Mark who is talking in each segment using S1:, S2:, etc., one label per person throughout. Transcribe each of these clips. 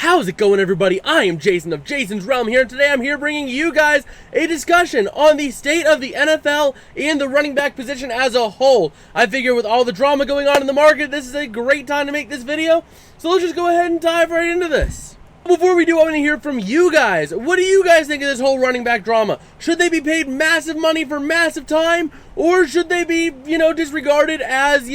S1: How's it going, everybody? I am Jason of Jason's Realm here, and today I'm here bringing you guys a discussion on the state of the NFL and the running back position as a whole. I figure with all the drama going on in the market, this is a great time to make this video, so let's just go ahead and dive right into this. Before we do, I want to hear from you guys. What do you guys think of this whole running back drama? Should they be paid massive money for massive time, or should they be, disregarded as,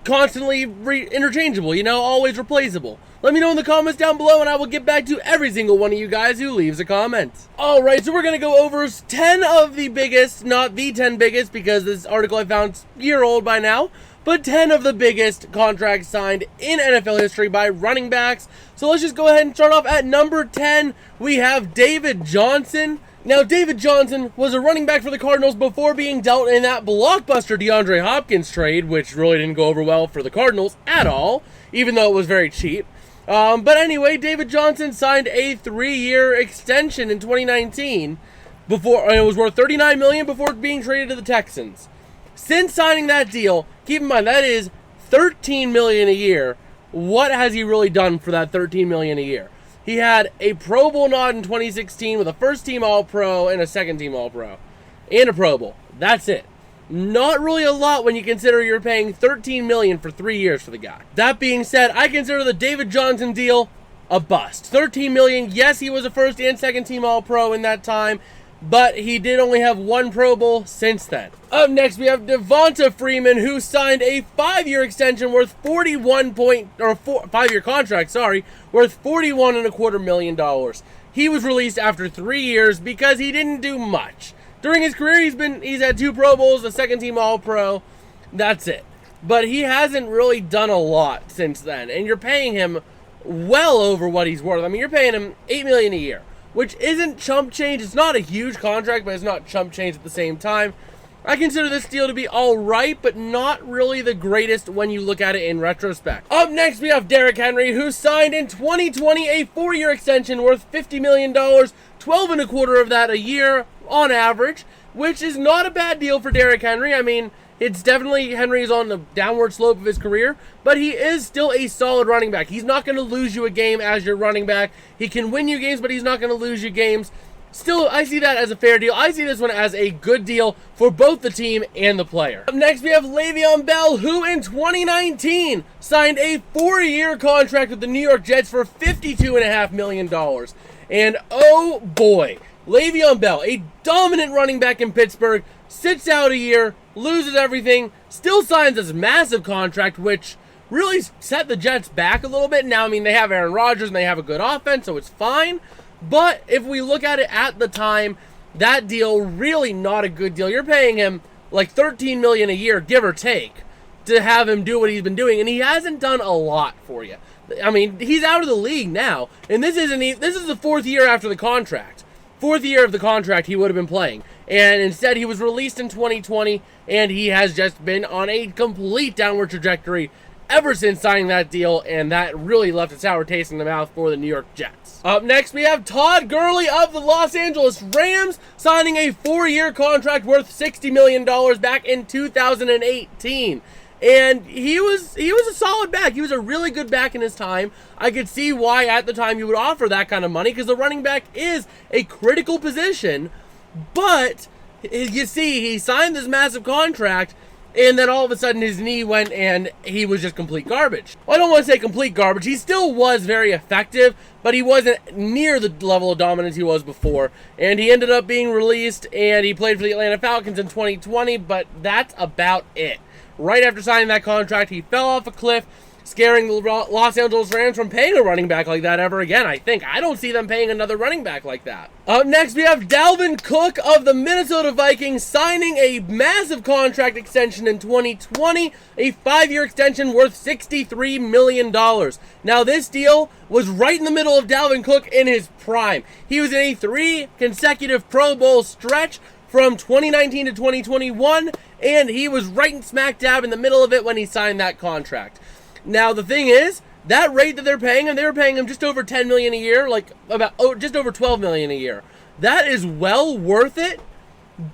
S1: constantly interchangeable, always replaceable? Let me know in the comments down below, and I will get back to every single one of you guys who leaves a comment. Alright, so we're going to go over 10 of the biggest, not the 10 biggest, because this article I found is a year old by now, but 10 of the biggest contracts signed in NFL history by running backs. So let's just go ahead and start off at number 10. We have David Johnson. Now, David Johnson was a running back for the Cardinals before being dealt in that blockbuster DeAndre Hopkins trade, which really didn't go over well for the Cardinals at all, even though it was very cheap. But anyway, David Johnson signed a 3-year extension in 2019 and it was worth $39 million before being traded to the Texans. Since signing that deal, keep in mind that is $13 million a year. What has he really done for that $13 million a year? He had a Pro Bowl nod in 2016 with a first-team All-Pro and a second-team All-Pro. And a Pro Bowl. That's it. Not really a lot when you consider you're paying $13 million for 3 years for the guy. That being said, I consider the David Johnson deal a bust. $13 million, yes, he was a first and second-team All-Pro in that time, but he did only have one Pro Bowl since then. Up next, we have Devonta Freeman, who signed a 5-year extension worth 5-year contract, worth $41.25 million. He was released after 3 years because he didn't do much. During his career, he's had 2 Pro Bowls, a second-team All-Pro. That's it. But he hasn't really done a lot since then, and you're paying him well over what he's worth. I mean, you're paying him $8 million a year, which isn't chump change. It's not a huge contract, but it's not chump change at the same time. I consider this deal to be all right, but not really the greatest when you look at it in retrospect. Up next, we have Derrick Henry, who signed in 2020 a 4-year extension worth $50 million, 12.25 of that a year on average, which is not a bad deal for Derrick Henry. I mean, it's definitely Henry is on the downward slope of his career, but he is still a solid running back. He's not going to lose you a game as your running back. He can win you games, but he's not going to lose you games. Still, I see that as a fair deal. I see this one as a good deal for both the team and the player. Up next, we have Le'Veon Bell, who in 2019 signed a 4-year contract with the New York Jets for $52.5 million. And oh boy, Le'Veon Bell, a dominant running back in Pittsburgh, sits out a year, loses everything, still signs this massive contract, which really set the Jets back a little bit. Now, I mean, they have Aaron Rodgers and they have a good offense, so it's fine. But if we look at it at the time, that deal really not a good deal. You're paying him like $13 million a year, give or take, to have him do what he's been doing, and he hasn't done a lot for you. I mean, he's out of the league now, and this is the 4th year after the contract. 4th year of the contract he would have been playing, and instead he was released in 2020, and he has just been on a complete downward trajectory ever since signing that deal, and that really left a sour taste in the mouth for the New York Jets. Up next, we have Todd Gurley of the Los Angeles Rams signing a 4-year contract worth $60 million back in 2018. And he was a solid back. He was a really good back in his time. I could see why at the time you would offer that kind of money, because the running back is a critical position. But you see, he signed this massive contract, and then all of a sudden his knee went and he was just complete garbage. Well, I don't want to say complete garbage. He still was very effective, but he wasn't near the level of dominance he was before. And he ended up being released, and he played for the Atlanta Falcons in 2020, but that's about it. Right after signing that contract, he fell off a cliff, scaring the Los Angeles Rams from paying a running back like that ever again, I think. I don't see them paying another running back like that. Up next, we have Dalvin Cook of the Minnesota Vikings signing a massive contract extension in 2020, a 5-year extension worth $63 million. Now, this deal was right in the middle of Dalvin Cook in his prime. He was in a 3 consecutive Pro Bowl stretch from 2019 to 2021, and he was right in smack dab in the middle of it when he signed that contract. Now, the thing is, that rate that they were paying him just over $10 million a year, just over $12 million a year. That is well worth it,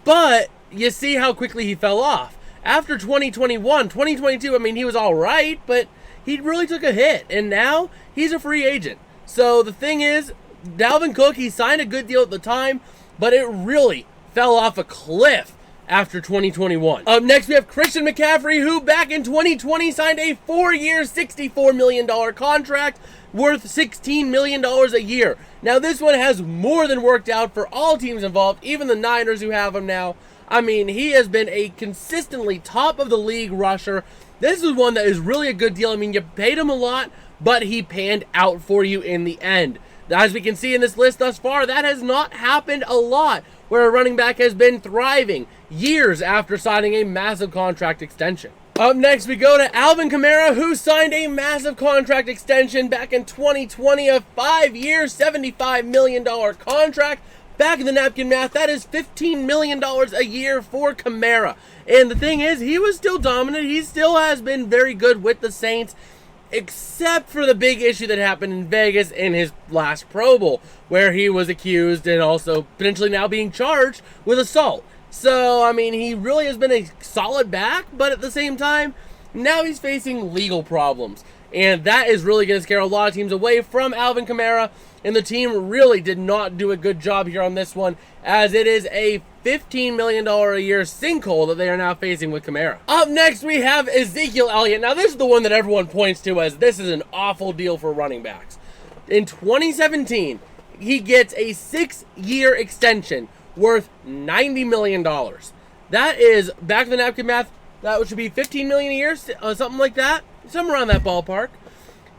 S1: but you see how quickly he fell off. After 2022, I mean, he was all right, but he really took a hit, and now he's a free agent. So the thing is, Dalvin Cook, he signed a good deal at the time, but it really fell off a cliff after 2021. Up next, we have Christian McCaffrey, who back in 2020 signed a 4-year, $64 million contract worth $16 million a year. Now, this one has more than worked out for all teams involved, even the Niners who have him now. I mean, he has been a consistently top of the league rusher. This is one that is really a good deal. I mean, you paid him a lot, but he panned out for you in the end. As we can see in this list thus far, that has not happened a lot, where a running back has been thriving years after signing a massive contract extension. Up next, we go to Alvin Kamara, who signed a massive contract extension back in 2020, a 5-year, $75 million contract. Back in the napkin math, that is $15 million a year for Kamara. And the thing is, he was still dominant. He still has been very good with the Saints, except for the big issue that happened in Vegas in his last Pro Bowl, where he was accused and also potentially now being charged with assault. So, I mean, he really has been a solid back, but at the same time, now he's facing legal problems. And that is really going to scare a lot of teams away from Alvin Kamara. And the team really did not do a good job here on this one, as it is a $15 million a year sinkhole that they are now facing with Kamara. Up next, we have Ezekiel Elliott. Now, this is the one that everyone points to as this is an awful deal for running backs. In 2017, he gets a 6-year extension worth $90 million. That is, back in the napkin math, that should be $15 million a year, something like that, somewhere around that ballpark.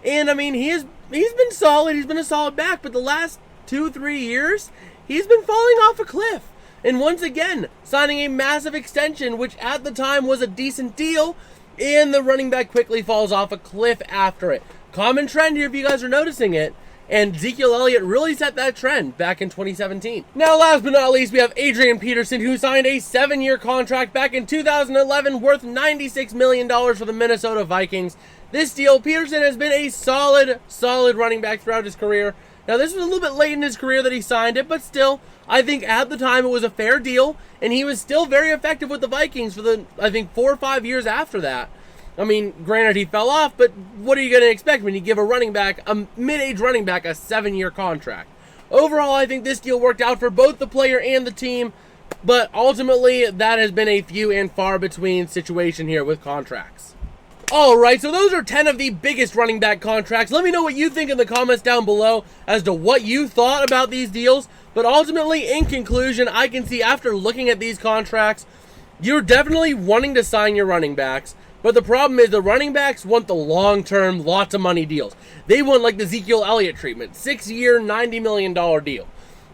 S1: And I mean, he's been solid. He's been a solid back, but the last 2-3 years, he's been falling off a cliff. And once again, signing a massive extension, which at the time was a decent deal, and the running back quickly falls off a cliff after it. Common trend here if you guys are noticing it. And Ezekiel Elliott really set that trend back in 2017. Now, last but not least, we have Adrian Peterson, who signed a 7-year contract back in 2011 worth $96 million for the Minnesota Vikings. This deal, Peterson has been a solid running back throughout his career. Now, this was a little bit late in his career that he signed it, but still, I think at the time it was a fair deal, and he was still very effective with the Vikings for the, I think, 4 or 5 years after that. I mean, granted, he fell off, but what are you going to expect when you give a mid-age running back, a 7-year contract? Overall, I think this deal worked out for both the player and the team, but ultimately, that has been a few and far between situation here with contracts. Alright, so those are 10 of the biggest running back contracts. Let me know what you think in the comments down below as to what you thought about these deals. But ultimately, in conclusion, I can see after looking at these contracts, you're definitely wanting to sign your running backs. But the problem is the running backs want the long-term, lots of money deals. They want like the Ezekiel Elliott treatment, 6-year, $90 million deal.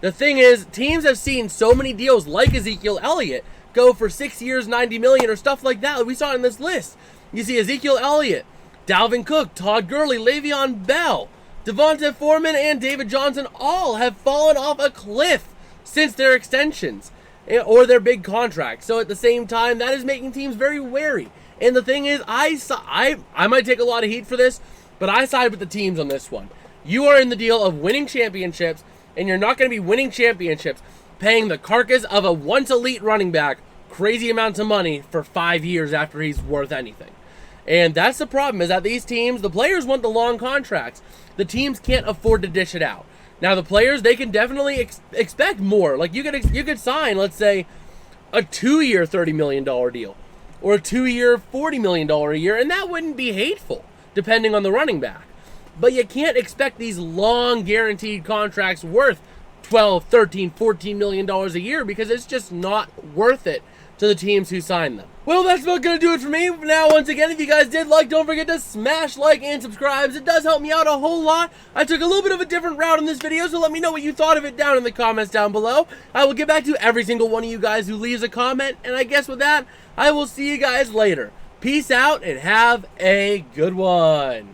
S1: The thing is, teams have seen so many deals like Ezekiel Elliott go for 6 years, $90 million or stuff like that. We saw it in this list. You see Ezekiel Elliott, Dalvin Cook, Todd Gurley, Le'Veon Bell, Devonta Foreman, and David Johnson all have fallen off a cliff since their extensions or their big contracts. So at the same time, that is making teams very wary. And the thing is, I might take a lot of heat for this, but I side with the teams on this one. You are in the deal of winning championships, and you're not going to be winning championships paying the carcass of a once elite running back crazy amounts of money for 5 years after he's worth anything. And that's the problem, is that these teams, the players want the long contracts. The teams can't afford to dish it out. Now, the players, they can definitely expect more. Like, you could sign, let's say, a 2-year $30 million deal. Or a 2-year, $40 million a year, and that wouldn't be hateful, depending on the running back. But you can't expect these long guaranteed contracts worth $12, $13, $14 million a year, because it's just not worth it to the teams who sign them. Well, that's about going to do it for me. Now, once again, if you guys did like, don't forget to smash like and subscribe. It does help me out a whole lot. I took a little bit of a different route in this video, so let me know what you thought of it down in the comments down below. I will get back to every single one of you guys who leaves a comment, and I guess with that, I will see you guys later. Peace out and have a good one.